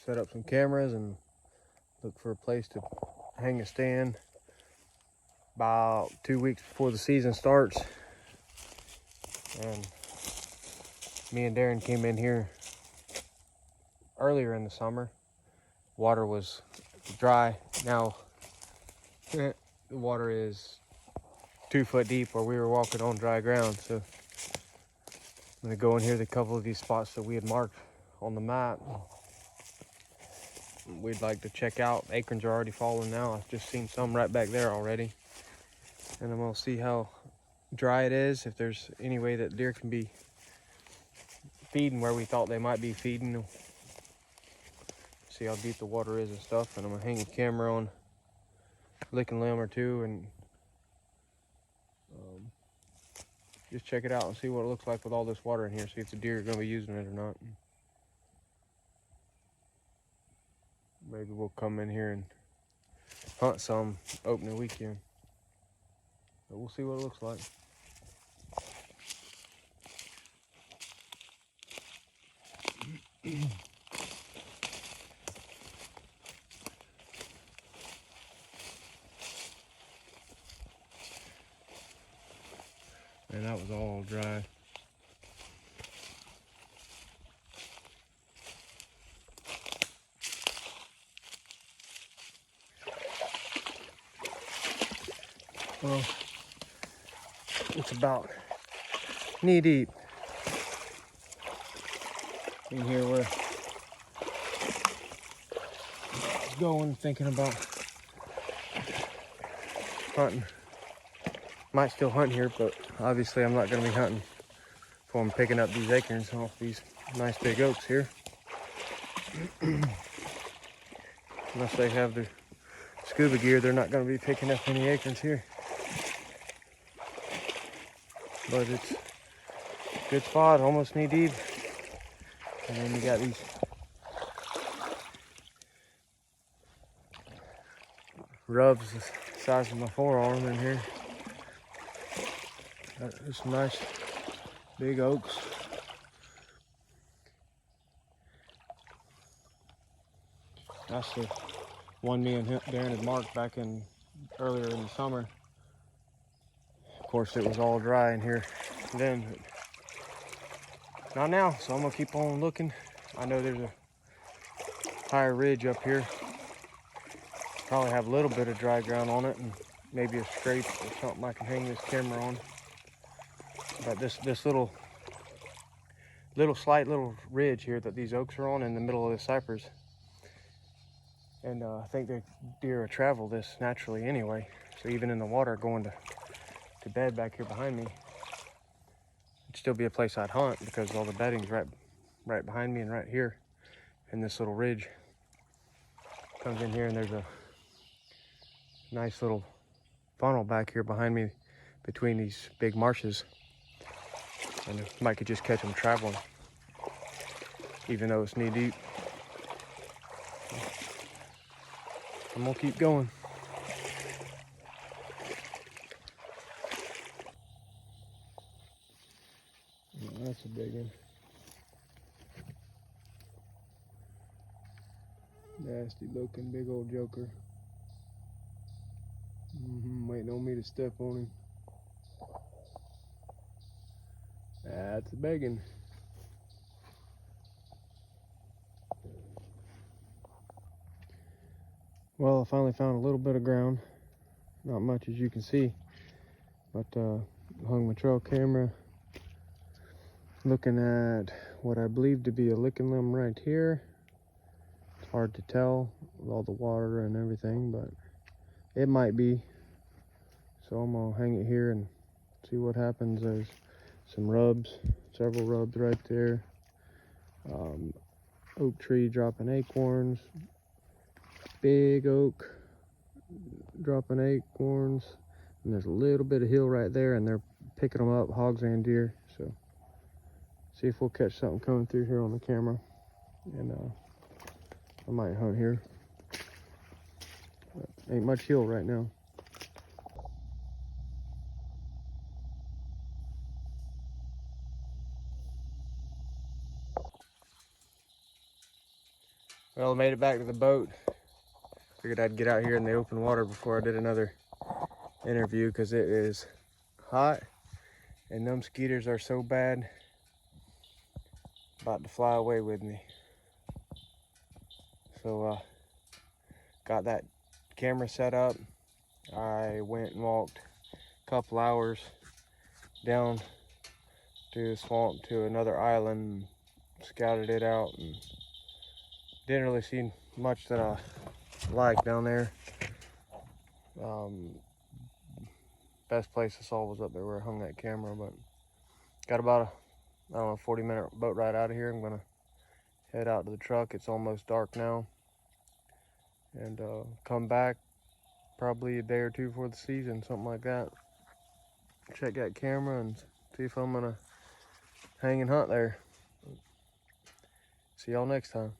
set up some cameras and look for a place to hang a stand about 2 weeks before the season starts. And me and Darren came in here earlier in the summer. Water was dry. Now the water is 2 foot deep where we were walking on dry ground. So I'm gonna go in here to a couple of these spots that we had marked on the map. We'd like to check out. Acorns are already falling now. I've just seen some right back there already. And I'm gonna see how dry it is, if there's any way that deer can be feeding where we thought they might be feeding. See how deep the water is and stuff. And I'm gonna hang a camera on licking limb or two and just check it out and see what it looks like with all this water in here. See if the deer are gonna be using it or not. Maybe we'll come in here and hunt some opening weekend. But we'll see what it looks like. And that was all dry. Well, it's about knee deep in here where I was going, thinking about hunting. Might still hunt here, but obviously I'm not going to be hunting before I'm picking up these acorns off these nice big oaks here. Unless they have the scuba gear, they're not going to be picking up any acorns here. But it's a good spot, almost knee deep. And then you got these rubs the size of my forearm in here. There's some nice big oaks. That's the one me and Darren had marked back in earlier in the summer. Of course, it was all dry in here then, but not now. So I'm gonna keep on looking. I know there's a higher ridge up here. Probably have a little bit of dry ground on it and maybe a scrape or something I can hang this camera on. But this little slight little ridge here that these oaks are on in the middle of the cypress. And I think the deer will travel this naturally anyway. So even in the water going to bed back here behind me, it'd still be a place I'd hunt because all the bedding's right behind me and right here. And this little ridge comes in here and there's a nice little funnel back here behind me between these big marshes. And I could just catch them traveling, even though it's knee deep. I'm gonna keep going. That's a big one. Nasty looking big old joker. Waiting on me to step on him. That's a big one. Well, I finally found a little bit of ground. Not much as you can see, but hung my trail camera looking at what I believe to be a licking limb right here. It's hard to tell with all the water and everything, but it might be. So I'm gonna hang it here and see what happens. There's some rubs, several rubs right there. Oak tree dropping acorns. Big oak dropping acorns. And there's a little bit of hill right there, and they're picking them up, hogs and deer. So see if we'll catch something coming through here on the camera. And I might hunt here. But ain't much hill right now. Well, I made it back to the boat. Figured I'd get out here in the open water before I did another interview because it is hot and them mosquitoes are so bad, about to fly away with me. So got that camera set up. I went and walked a couple hours down to the swamp to another island, scouted it out, and didn't really see much that I liked down there. Best place I saw was up there where I hung that camera, but got about a, I don't know, 40-minute boat ride out of here. I'm gonna head out to the truck. It's almost dark now, and come back probably a day or two before the season, something like that. Check that camera and see if I'm gonna hang and hunt there. See y'all next time.